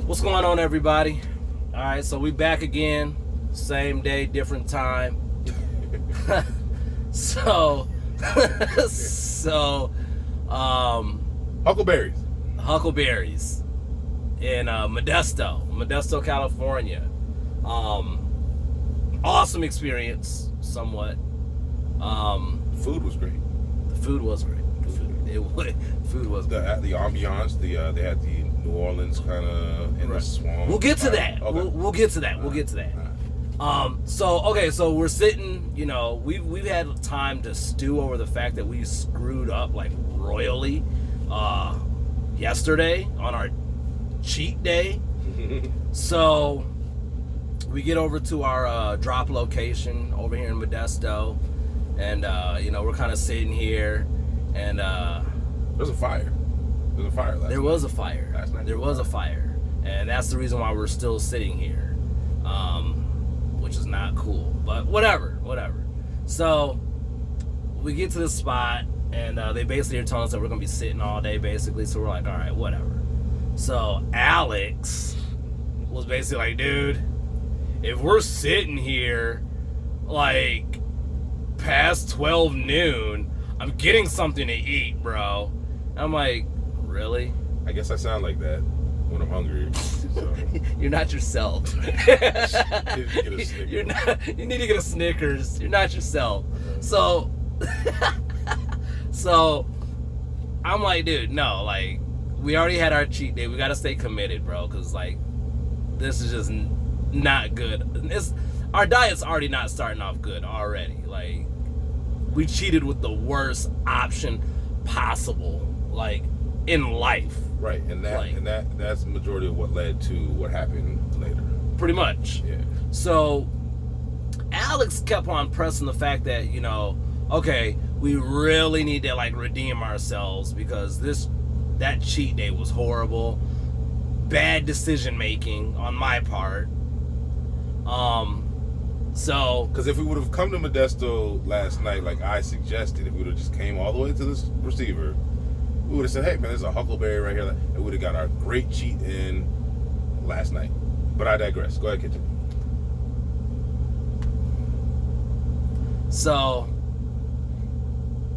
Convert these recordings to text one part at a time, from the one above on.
What's going on, everybody? All right, so we back again, same day, different time. so, Huckleberries. Huckleberries in Modesto, California. Awesome experience, somewhat. Food was great. The food was great. Food was great. The ambiance. They had the New Orleans kind of in the swamp. We'll get to that. Okay. We'll get to that. We'll get to that. So we're sitting. You know, we've had time to stew over the fact that we screwed up like royally yesterday on our cheat day. So we get over to our drop location over here in Modesto, and we're kind of sitting here, and There's a fire. There was a fire last night. There was a fire. Last night. There was a fire, and that's the reason why we're still sitting here, which is not cool. But whatever. So we get to the spot, and they basically are telling us that we're gonna be sitting all day, basically. So we're like, all right, whatever. So Alex was basically like, dude, if we're sitting here like past 12 noon, I'm getting something to eat, bro. And I'm like, really? I guess I sound like that when I'm hungry. So. You're not yourself. You need to get a Snickers. You're not yourself. So I'm like, dude, no, like, we already had our cheat day. We got to stay committed, bro, because, like, this is just not good. Our diet's already not starting off good already. Like, we cheated with the worst option possible, like, in life. Right, and that's the majority of what led to what happened later. Pretty much. Yeah. So Alex kept on pressing the fact that, okay, we really need to like redeem ourselves because that cheat day was horrible. Bad decision making on my part. Because if we would have come to Modesto last night, like I suggested, if we would have just came all the way to this receiver, we would have said, hey man, there's a Huckleberry right here, and we would have got our great cheat in last night. But I digress. Go ahead, Kitchen. So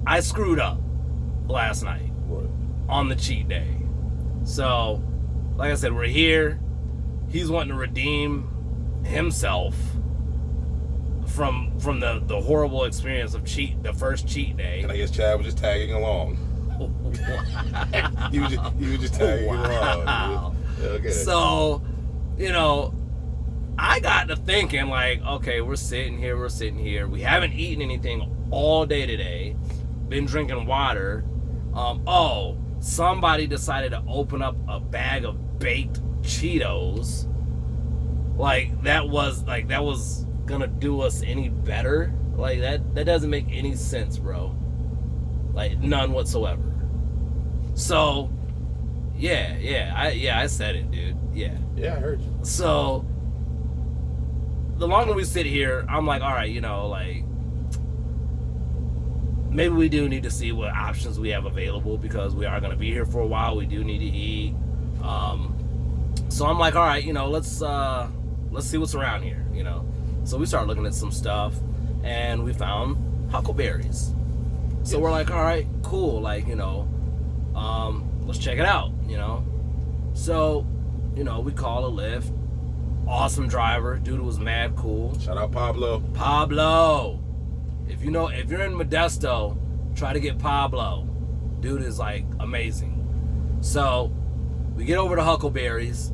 I screwed up last night on the cheat day. So, like I said, we're here. He's wanting to redeem himself from the horrible experience of the first cheat day. And I guess Chad was just tagging along. he was just tagging along. Okay. So, I got to thinking like, okay, we're sitting here. We haven't eaten anything all day today. Been drinking water. Somebody decided to open up a bag of baked Cheetos. Like that was gonna do us any better. Like that doesn't make any sense, bro. Like none whatsoever. So I said it, dude. Yeah, I heard you. So the longer we sit here, I'm like, all right, like maybe we do need to see what options we have available because we are going to be here for a while. We do need to eat. So I'm like, all right, let's see what's around here, So we started looking at some stuff, and we found Huckleberries. So we're like, all right, cool, like, let's check it out, So, we call a Lyft. Awesome driver. Dude was mad cool. Shout out Pablo. If you're in Modesto, try to get Pablo. Dude is like amazing. So we get over to Huckleberries,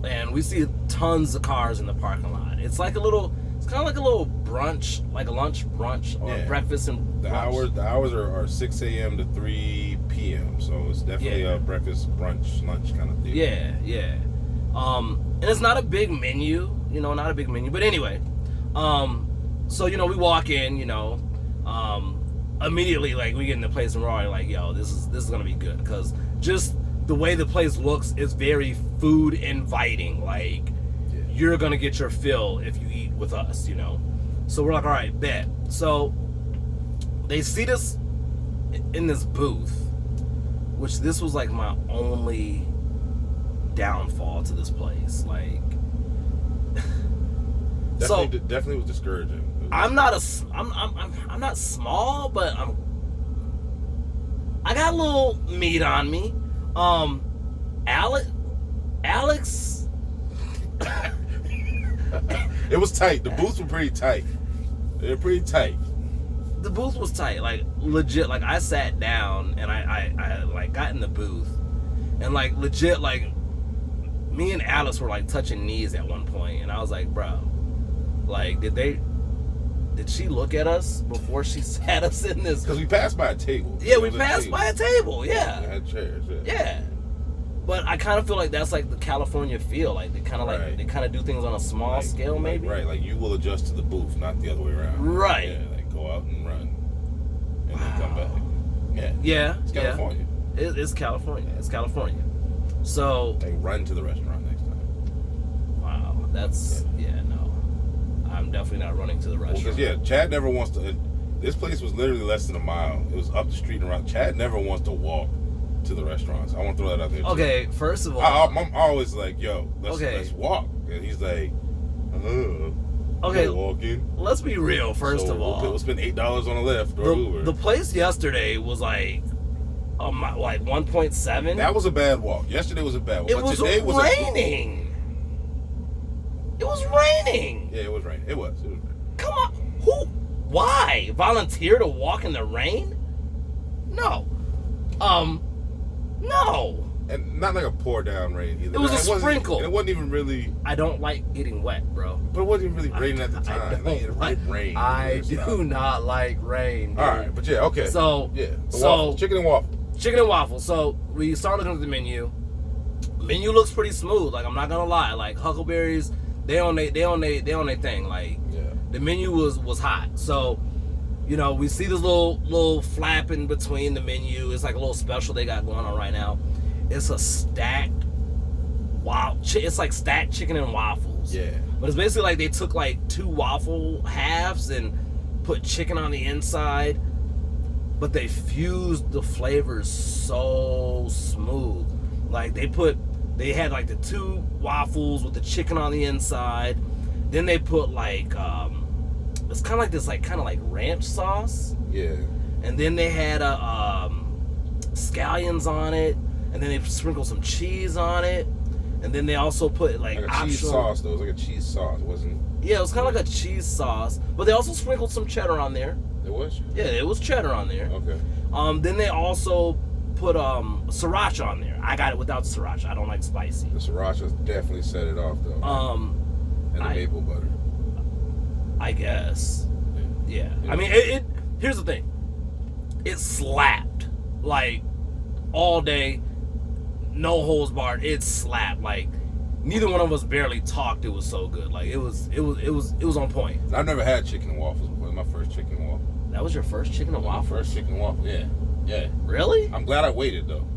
and we see tons of cars in the parking lot. It's kind of like a little brunch, like a lunch brunch or breakfast and brunch. The hours are 6 a.m. to 3 p.m. So it's definitely a breakfast, brunch, lunch kind of thing. Yeah. And it's not a big menu, But anyway, so we walk in, immediately like we get in the place and we're already like, yo, this is gonna be good because just the way the place looks is very food inviting. Like you're gonna get your fill if you eat with us, So we're like, all right, bet. So they seat us in this booth, which this was like my only downfall to this place. Like, definitely was discouraging. I'm not small, but I got a little meat on me. Alex. It was tight. The booths were pretty tight. They're pretty tight. The booth was tight, like legit. Like I sat down and I like got in the booth, and like legit, like me and Alice were like touching knees at one point, and I was like, bro, like did she look at us before she sat us in this? Because we passed by a table. Yeah, we passed by a table. Yeah, we had chairs. Yeah. But I kind of feel like that's like the California feel. Like they kind of like they kind of do things on a small scale, maybe. Right, like you will adjust to the booth, not the other way around. Right. Yeah, like go out and run, and then come back. Yeah. Yeah. It's California. Yeah. It's California. It's California. So they run to the restaurant next time. Wow, that's no. I'm definitely not running to the restaurant. Well, Chad never wants to. This place was literally less than a mile. It was up the street and around. Chad never wants to walk to the restaurants. I want to throw that out there too. Okay, first of all, I'm always like, yo, let's walk, and he's like, okay, walking. Let's be real. First of all, we'll spend $8 on a Lyft or Uber. The place yesterday was like 1.7. That was a bad walk. Yesterday was a bad walk. It was raining. It was raining. Yeah, it was raining. It was raining. Come on, who? Why volunteer to walk in the rain? No. No. And not like a pour down rain either. It was a sprinkle. It wasn't even really. I don't like getting wet, bro. But it wasn't even really raining at the time. I don't like rain. I do not like rain. Dude. All right, but okay. So waffles, chicken and waffle. Chicken and waffle. So we started looking at the menu. Menu looks pretty smooth. Like I'm not gonna lie. Like Huckleberries, they on their thing. Like the menu was hot. So. You know, we see this little flap in between the menu. It's like a little special they got going on right now. It's a stacked it's like stacked chicken and waffles. Yeah. But it's basically like they took like 2 waffle halves and put chicken on the inside. But they fused the flavors so smooth. Like they had like the 2 waffles with the chicken on the inside. Then they put like it's kind of like this, kind of like ranch sauce. Yeah. And then they had scallions on it, and then they sprinkled some cheese on it, and then they also put like a cheese sauce. Though it was like a cheese sauce, wasn't? Yeah, it was kind of like a cheese sauce, but they also sprinkled some cheddar on there. It was. Yeah, it was cheddar on there. Okay. Then they also put sriracha on there. I got it without sriracha. I don't like spicy. The sriracha definitely set it off though. And the maple butter. I guess. Yeah. I mean, here's the thing. It slapped like all day, no holds barred. It slapped. Like neither one of us barely talked. It was so good. Like it was on point. I've never had chicken and waffles before. My first chicken and waffle. That was your first chicken and waffle? First chicken and waffle. Yeah. Really? I'm glad I waited though.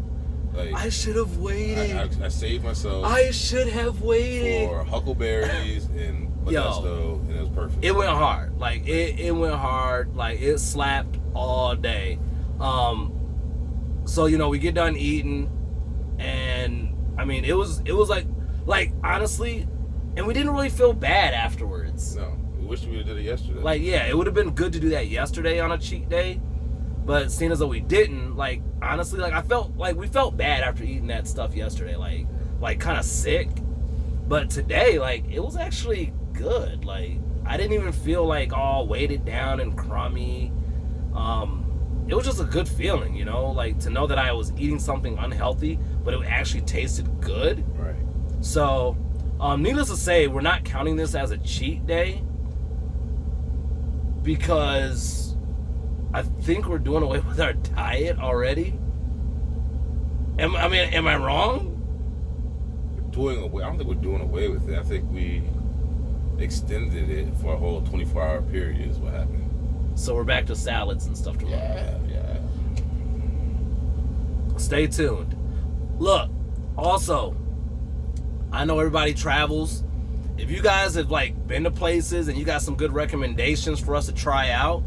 Like I should have waited. I saved myself. I should have waited for Huckleberries and Modesto, and it was perfect. It went hard. Like it went hard. Like it slapped all day. So we get done eating, and I mean it was like honestly, and we didn't really feel bad afterwards. No, we wish we would have did it yesterday. Like it would have been good to do that yesterday on a cheat day, but seeing as though we didn't, like honestly, like I felt like we felt bad after eating that stuff yesterday, like kind of sick. But today, like it was actually good. Like I didn't even feel like all weighted down and crummy. It was just a good feeling, like to know that I was eating something unhealthy, but it actually tasted good. Right. So, needless to say, we're not counting this as a cheat day because I think we're doing away with our diet already. Am I wrong? Doing away? I don't think we're doing away with it. I think we extended it for a whole 24-hour period is what happened. So we're back to salads and stuff tomorrow. Yeah. Stay tuned. Look, also, I know everybody travels. If you guys have been to places and you got some good recommendations for us to try out,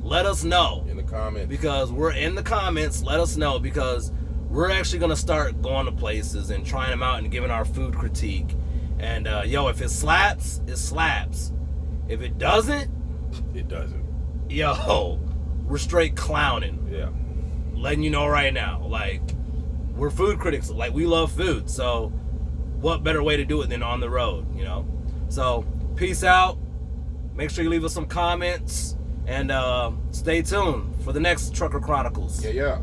let us know. In the comments. Because we're in the comments. Let us know because we're actually gonna start going to places and trying them out and giving our food critique. And yo, if it slaps, it slaps. If it doesn't, it doesn't. Yo, we're straight clowning. Yeah. Letting you know right now, like, we're food critics. Like, we love food. So, what better way to do it than on the road, you know? So, peace out. Make sure you leave us some comments. And stay tuned for the next Trucker Chronicles. Yeah.